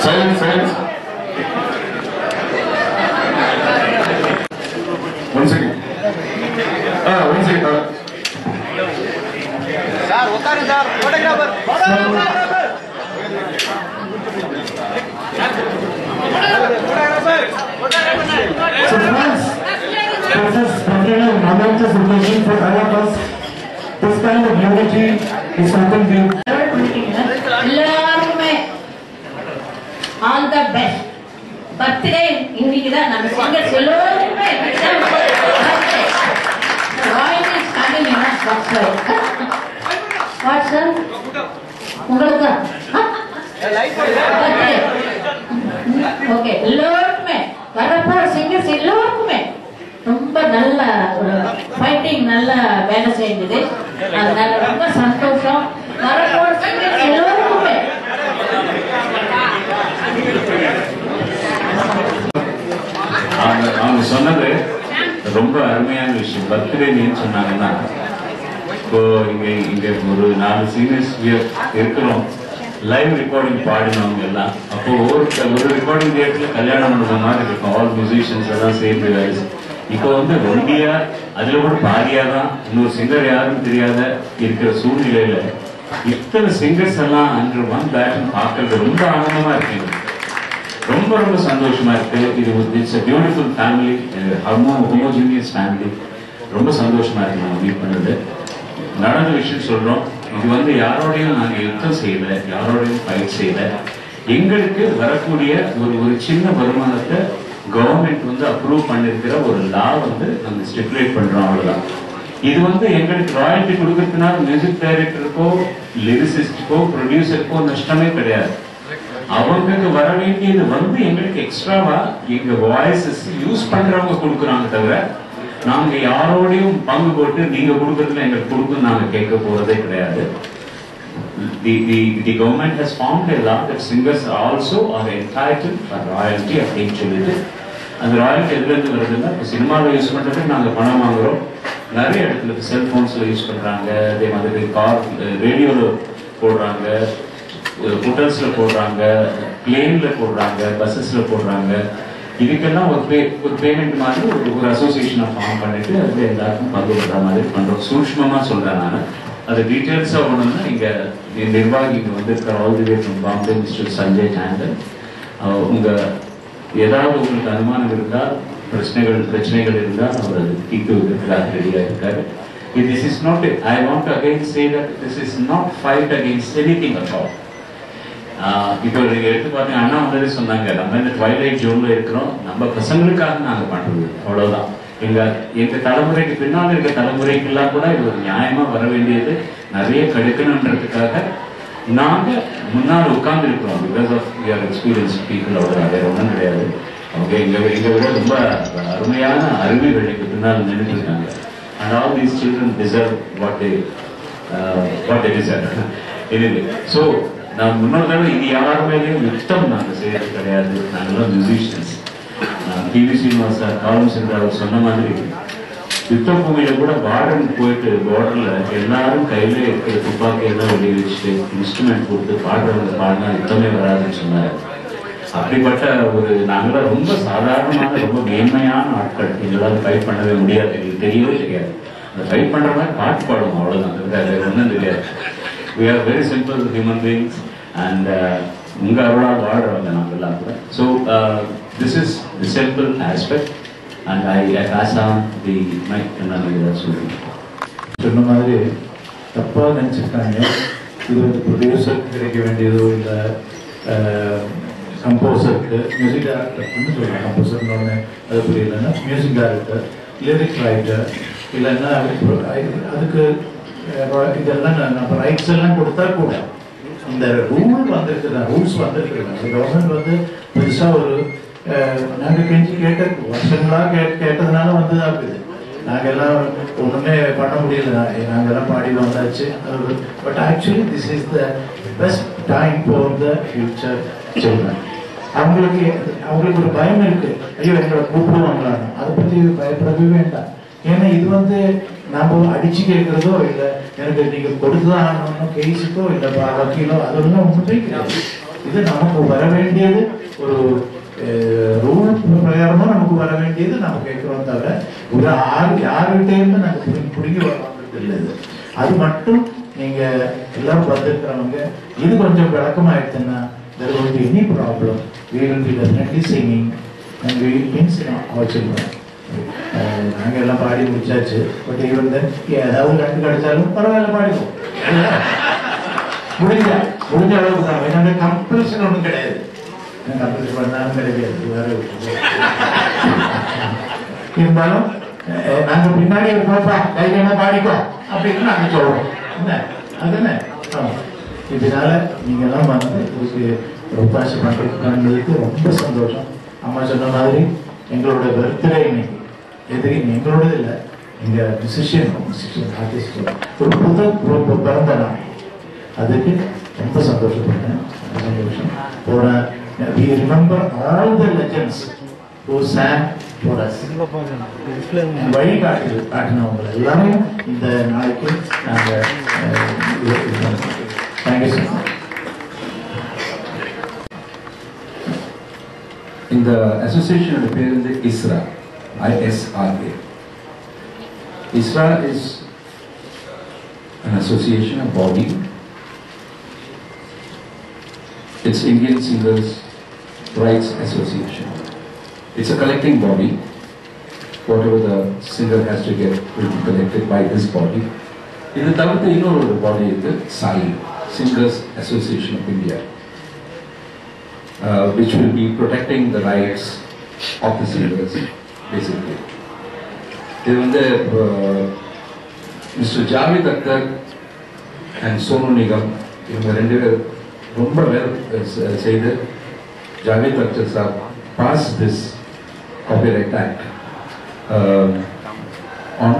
Silence. One second. One second. Sir, photographer. So friends, this is really a momentous occasion for all of us. This kind of unity is something we all the best. Birthday இன்னைக்கு தான் நம்ம singers எல்லாருமே Royal standing என்ன watts sir உங்களுக்கு okay எல்லாருமே வரப்போற singers எல்லாருக்குமே ரொம்ப நல்ல ஒரு ஃபைட்டிங் நல்ல வேலை செஞ்சது. அதனால ரொம்ப சந்தோஷம். வரப்போற சிங்கர்ஸ் எல்லாருக்குமே அவங்க சொன்னது ரொம்ப அருமையான விஷயம். பர்த்டேன்னு சொன்னாங்கன்னா இப்போ இங்க ஒரு 4 சீனியர்ஸ் இருக்கிறோம். லைவ் ரெக்கார்டிங் பாடினவங்க எல்லாம் அப்போ ஒரு ரெக்கார்டிங் டேட்ல கல்யாணம் பண்ணுற மாதிரி இருக்கும். ஆல் மியூசிஷியன்ஸ் எல்லாம் சேர்ந்து வேலை. இப்போ ரொம்பியா அதுல கூட பாதியா தான் இன்னொரு சிங்கர் யாரும் தெரியாத இருக்கிற சூழ்நிலையில இத்தனை சிங்கர்ஸ் எல்லாம் அன்று ஒன் பேட்டன் பார்க்கறது ரொம்ப ஆனந்தமா இருக்கு. ரொம்ப ரொம்ப சந்தோஷமா இருக்கு. இது it's a beautiful family, homogeneous family. ரொம்ப சந்தோஷமா இருக்கு நம்ம மீட் பண்ணது. நடந்த விஷயம் சொல்றோம். இது யாரோடையும் நாங்கள் யுத்தம் செய்யல, யாரோடையும் ஃபைட் செய்யல. எங்களுக்கு வரக்கூடிய ஒரு சின்ன வருமானத்தை கவர்மெண்ட் அப்ரூவ் பண்ணிருக்கிற ஒரு லா நம்ம ஸ்டிப்புலேட் பண்றோம், அவ்வளவுதான். இது எங்களுக்கு ராயல்டி கொடுக்கறதுனால மியூசிக் டைரக்டருக்கோ லிரிசிஸ்டுக்கோ ப்ரொடியூசருக்கோ நஷ்டமே கிடையாது. அவங்களுக்கு வர வேண்டியது எங்களுக்கு எக்ஸ்ட்ராவா எங்க வாய்ஸஸ் யூஸ் பண்றவங்க கொடுக்குறாங்க தவிர நாங்க யாரோடையும் பங்கு போட்டு நீங்க கொடுக்கறதுல எங்களுக்கு கொடுக்கும் நாங்க கேட்க போறதே கிடையாது. The government has formed a law that singers also are entitled for royalty அப்படின்னு சொல்லிட்டு அந்த ராயல்டி எதுல இருந்து வருதுன்னா இப்போ சினிமாவில் யூஸ் பண்றதுக்கு நாங்க பணம் வாங்குறோம். நிறைய இடத்துல செல்போன்ஸ்ல யூஸ் பண்றாங்க, அதே மாதிரி கார் ரேடியோல போடுறாங்க, ஹோட்டல்ஸ்ல போடுறாங்க, பிளேன்ல போடுறாங்க, பஸ்ஸஸ்ல போடுறாங்க. இதுக்கெல்லாம் ஒரு பேமெண்ட் மாதிரி ஒரு அசோசியேஷனை ஃபார்ம் பண்ணிட்டு அதுல எல்லாருக்கும் பங்கு பண்ற மாதிரி பண்றோம். சூக்ஷ்மமா சொல்றேன் நான். அது டீட்டெயில்ஸா ஒண்ணுன்னா இங்க நிர்வாகி இருக்கிற all the way from Bombay mister Sanjay Tandon. உங்க ஏதாவது உங்களுக்கு அனுமானம் இருந்தால் பிரச்சனைகள் இருந்தால் அவர் அது தீர்த்து வைக்கிறதுக்காக ரெடியா இருக்காரு. This is not, I want to again say that this is not fight against anything at all. இப்போ நீங்க எடுத்து பார்த்தீங்க, அண்ணா வந்ததே சொன்னாங்க, நம்ம இந்த ட்வைலைட் ஜோன்ல இருக்கிறோம், நம்ம பசங்களுக்காக நாங்க பண்றது அவ்வளவுதான். எங்க தலைமுறைக்கு பின்னால் இருக்க தலைமுறைக்கெல்லாம் கூட இது ஒரு நியாயமா வர வேண்டியது நிறைய கிடைக்கணுன்றதுக்காக நாங்க முன்னால் உட்கார்ந்து இருக்கிறோம். Because of your experience people அவ்வளோ வேற ஒன்றும் கிடையாது. அவங்க எங்க விட ரொம்ப அருமையான அறிவுகளுக்கு பின்னால் நின்றுட்டு இருக்காங்க. And all these children deserve what they deserve. Anyway, so நான் முன்னொரு தடவை இது யாருமேலேயும் யுத்தம் நாங்கள் செய்யறது கிடையாது. நாங்களாம் மியூசிஷியன்ஸ். டிவி சீனிவாஸ் சார் காலம் சென்று அவர் சொன்ன மாதிரி யுத்த பூமியில கூட பார்டர் போயிட்டு பார்டர்ல எல்லாரும் கையில இருக்கிற துப்பாக்கியெல்லாம் வெளியே வச்சுட்டு இன்ஸ்ட்ருமெண்ட் கொடுத்து பாடுறவங்க பாடினா யுத்தமே வராதுன்னு சொன்னாரு. அப்படிப்பட்ட நாங்களாம் ரொம்ப சாதாரணமான ரொம்ப மேன்மையான ஆட்கள். எங்களால் ஃபைட் பண்ணவே முடியாது, எங்களுக்கு தெரியவே தெரியாது. அந்த ஃபைட் பண்ற மாதிரி பாட்டு பாடுவோம், அவ்வளவுதான், ஒன்றும் தெரியாது. We are very simple human beings and உங்க அருளால் வாழ்றவங்க நாங்கெல்லாம் கூட. So this is the simple aspect and I pass on the mic to Nanagara Suri. சொன்ன மாதிரி தப்பா நினைச்சிருக்காங்க. இது ப்ரொடியூசருக்கு கிடைக்க வேண்டியதோ இல்லை கம்போசருக்கு, மியூசிக் டைரக்டர்னு சொல்லுவாங்க. கம்போசர்னு ஒன்று அது புரியலன்னா மியூசிக் டைரக்டர், லிரிக் ரைட்டர், இல்லைன்னா அதுக்கு இதெல்லாம் நம்ம ரைட்ஸ் எல்லாம் கொடுத்தா கூட இந்த ரூல் வந்திருக்குதா, ரூல்ஸ் வந்திருக்குது. கவர்மெண்ட் புதுசாக ஒரு நாங்கள் கெஞ்சி கேட்ட வருஷங்களாக கேட்டதுனால தான் இருக்குது. நாங்கள் எல்லாம் ஒன்றுமே பண்ண முடியல, நாங்கள் எல்லாம் பாடி வந்தாச்சு. But actually this is the best time for the future children. அவங்களுக்கு ஒரு பயம் இருக்கு, ஐயோ எங்களை கூப்பிடுவாங்களான்னு. அதை பத்தி பயப்படவே வேண்டாம். ஏன்னா இது வந்து நம்ம அடிச்சு கேட்கறதோ இல்லை எனக்கு நீங்க கொடுத்துதான் ஆகணும் கேஸுக்கோ இல்லை வக்கீலோ அதெல்லாம் ஒன்றுமே கிடையாது. இது நமக்கு வர வேண்டியது ஒரு ரூல் பிரகாரமும் நமக்கு வர வேண்டியது நம்ம கேட்கிறோம் தவிர ஒரு யாருகிட்டே இருந்து நாங்கள் பிடிங்கி வர்றது இல்லை. அது மட்டும் நீங்க எல்லாரும் வந்திருக்கிறவங்க இது கொஞ்சம் விளக்கமாயிடுச்சுன்னா there won't be any problem. We will be definitely singing and we will be singing our children. நாங்கள் எல்லாம் பாடி முடிச்சாச்சு. பட் இவன் ஏதாவது கண்டு கிடைச்சாலும் பரவாயில்ல பாடிப்போம். முடிஞ்ச அளவுக்கு தான். என்னோட கம்பல்ஷன் ஒன்றும் கிடையாது. கம்பல்ஷன் பண்ணாலும் கிடையாது. வேற இருந்தாலும் நாங்கள் பின்னாடி இருப்போம்ப்பா தைரியமா பாடிக்கோ அப்படின்னு நாங்கள் சொல்றோம். என்ன அதுன்னு இதனால நீங்க எல்லாம் வந்து இதுக்கு ஒத்தாசை பண்றதுக்கு ரொம்ப சந்தோஷம். அம்மா சொன்ன மாதிரி எங்களோட பர்த்டே இன்னைக்கு எங்களோடது இல்லை, எங்க மியூசிஷியன் ஆர்டிஸ்ட் ஒரு புது பிறந்த நாள். அதுக்கு ரொம்ப சந்தோஷப்பட்டேன். சந்தோஷம் போன we remember all the legends who sang for us. வழி காட்டினவங்க எல்லாரையும் இந்த நாளைக்கு நாங்கள் தேங்க்யூ ஸோ மச். இந்த அசோசியேஷனோட பேர் வந்து ISRA, ISRA. ISRA is an association, a body. It's Indian Singers Rights Association. It's a collecting body. Whatever the singer has to get will be collected by this body. இது தவிர்த்து இன்னொரு பாடி இருக்கு, SAI, Singers Association of India, which will be protecting the rights of the singers, basically. இது வந்து mister Javed Akhtar and Sonu Nigam இவங்க ரெண்டு பேர் ரொம்ப பேர் செய்து Javed Akhtar sir pass this copyright act on.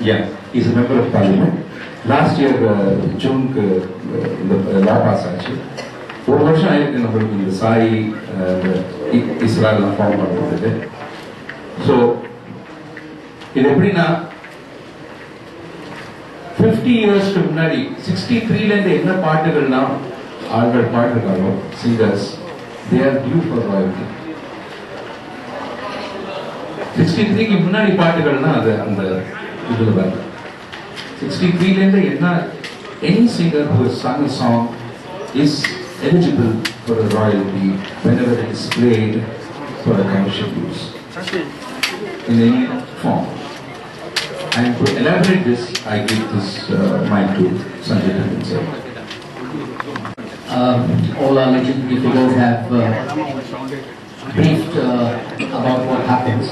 Yeah, he's a member of parliament. Last year June இந்த law pass ஆச்சு. ஒரு வருஷம் ஆயிருக்கு நம்மளுக்கு இந்த சாய் இஸ்ராயல் ஃபார்ம் பண்ணுறது. ஸோ இது எப்படின்னா 50 இயர்ஸ்க்கு முன்னாடி 63லேருந்து என்ன பாட்டுகள்லாம் ஆள்கள் பாடிருக்காங்களோ singers, they are due for royalty. 63க்கு முன்னாடி பாட்டுகள்னா அது அந்த இதில் வருது. 63லேருந்து என்ன any singer who has sung a song is eligible for a royalty whenever it is played for a commercial use in any form. And to elaborate this, I give this mic to Sanjay Tandon sir. All our legendary figures have briefed about what happens.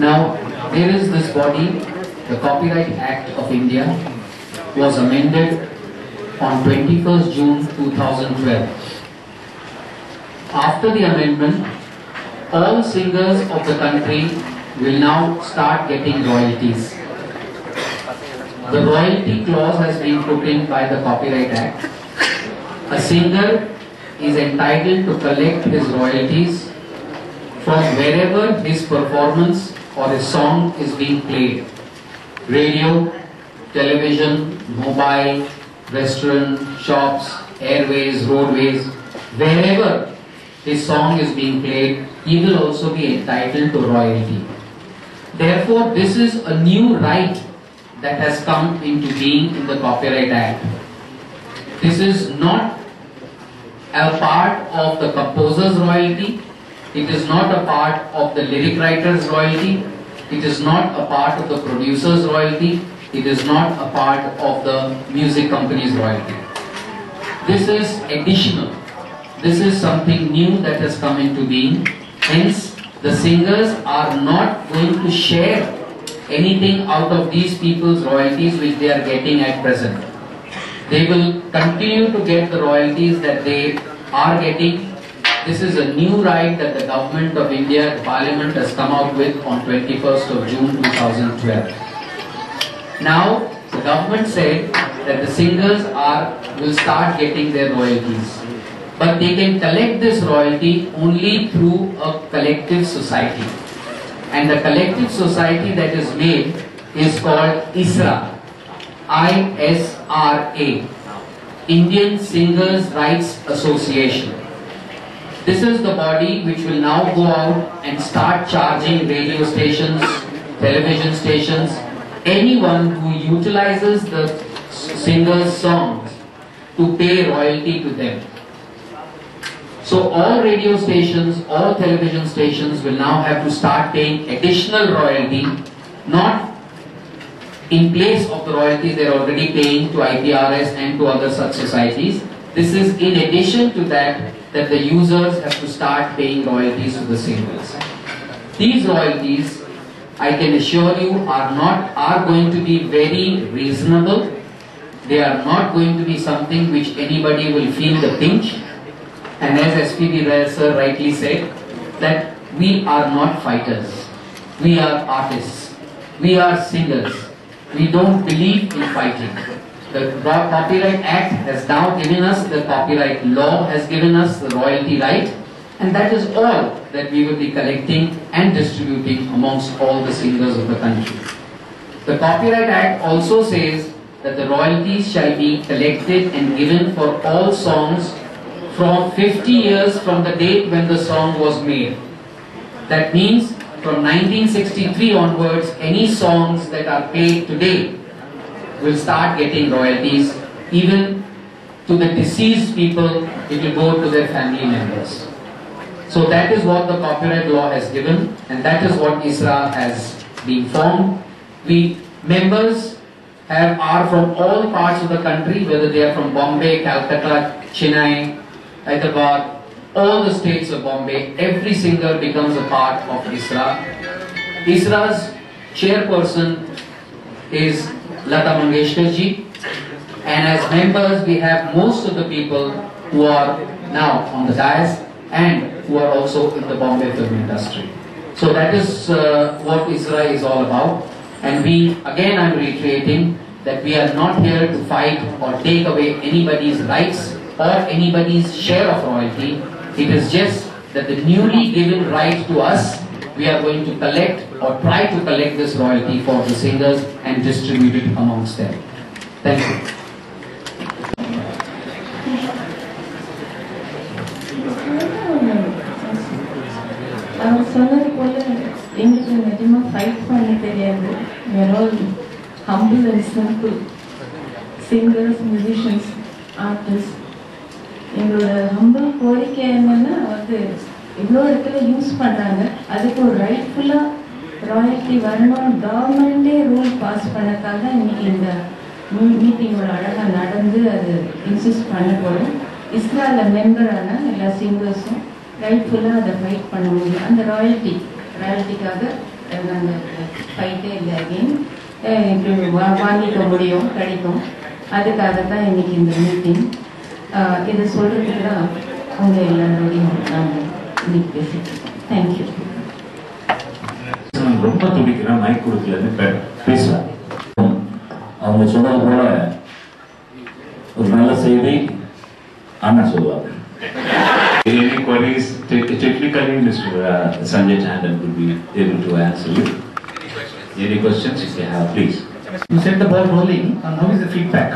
Now, there is this body, the Copyright Act of India was amended on 21st June 2012. After the amendment, all singers of the country will now start getting royalties. The royalty clause has been put in by the Copyright Act. A singer is entitled to collect his royalties from wherever his performance or his song is being played. Radio, television, mobile, restaurant, shops, airways, roadways, wherever his song is being played, he will also be entitled to royalty. Therefore, this is a new right that has come into being in the Copyright Act. This is not a part of the composer's royalty, it is not a part of the lyric writer's royalty, it is not a part of the producer's royalty, it is not a part of the music company's royalty. This is additional. This is something new that has come into being. Hence, the singers are not going to share anything out of these people's royalties which they are getting at present. They will continue to get the royalties that they are getting. This is a new right that the Government of India, the Parliament, has come out with on 21st of June 2012. Now, the government said that the singers will start getting their royalties. But they can collect this royalty only through a collective society. And the collective society that is made is called ISRA. ISRA. Indian Singers Rights Association. This is the body which will now go out and start charging radio stations, television stations, anyone who utilizes the singers' songs to pay royalty to them. So all radio stations, all television stations will now have to start paying additional royalty, not in place of the royalties they are already paying to IPRS and to other such societies. This is in addition to that the users have to start paying royalties to the singers. These royalties, I can assure you, are going to be very reasonable. They are not going to be something which anybody will feel the pinch. And as SPB Rai sir rightly said, that we are not fighters. We are artists. We are singers. We don't believe in fighting. The Copyright Act has now given us, the copyright law has given us the royalty right, and that is all that we will be collecting and distributing amongst all the singers of the country. The Copyright Act also says that the royalties shall be collected and given for all songs from 50 years from the date when the song was made. That means from 1963 onwards, any songs that are played today will start getting royalties. Even to the deceased people, it will go to their family members. So that is what the copyright law has given, and that is what ISRA has been formed. We members are from all parts of the country, whether they are from Bombay, Calcutta, Chennai, Hyderabad, all the states of Bombay. Every singer becomes a part of ISRA. ISRA's chairperson is Lata Mangeshkar ji, and as members we have most of the people who are now on the dais and who are also in the Bombay film industry. So that is what ISRA is all about, and again I'm reiterating that we are not here to fight or take away anybody's rights or anybody's share of royalty. It is just that the newly given right to us, we are going to collect or try to collect this royalty for the singers and distribute it amongst them. Thank you. அவர் சொன்னது போல எங்களுக்கு நிஜமா fight பண்ண தெரியாது. We are all humble and simple singers, musicians, artists. எங்களோட humble கோரிக்கை என்னன்னா இவ்வளோ இடத்துல யூஸ் பண்ணுறாங்க, அதுக்கு ஒரு ரைட்ஃபுல்லாக ராயல்ட்டி வரணும். கவர்மெண்ட்டே ரூல் பாஸ் பண்ணக்காக இன்னைக்கு இந்த மீட்டிங்கோட அழகாக நடந்து அது இன்சிஸ்ட் பண்ண போகிறோம். இஸ்ராவில் மெம்பரான எல்லா சிங்கர்ஸும் ரைட்ஃபுல்லாக அதை ஃபைட் பண்ண முடியும். அந்த ராயல்ட்டிக்காக நாங்கள் ஃபைட்டே இல்லை அகெயின் வாங்கிக்க முடியும், கிடைக்கும். அதுக்காக தான் இன்னைக்கு இந்த மீட்டிங். இதை சொல்கிறதுக்கு தான் அவங்க எல்லாரோடையும் நாங்கள் இன்னைக்கு பேசிட்டு இருக்கோம். தேங்க்யூ. ரொம்ப துடிக்கிறேன், மைக் கொடுக்கலன்னு பேசுகிறேன். அவங்க சொன்னது போல ஒரு நல்ல செய்தி அண்ணா சொல்லுவாங்க. Any queries, technically Mr. Sanjay Tandon will be able to answer you. Any questions if you have, please. You said the ball rolling, and how is the feedback?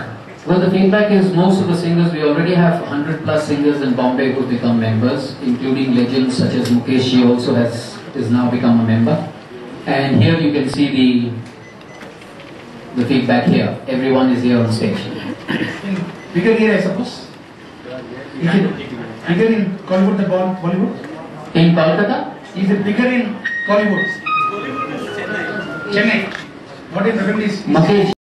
Well, the feedback is most of the singers, we already have 100+ singers in Bombay who become members, including legends such as Mukesh ji also is now become a member. And here you can see the feedback here. Everyone is here on stage. Bigger here, I suppose. Is it bigger in Kollywood than Bollywood? In Kolkata? Is it bigger in Kollywood? Chennai. What is the revenue? Mukesh.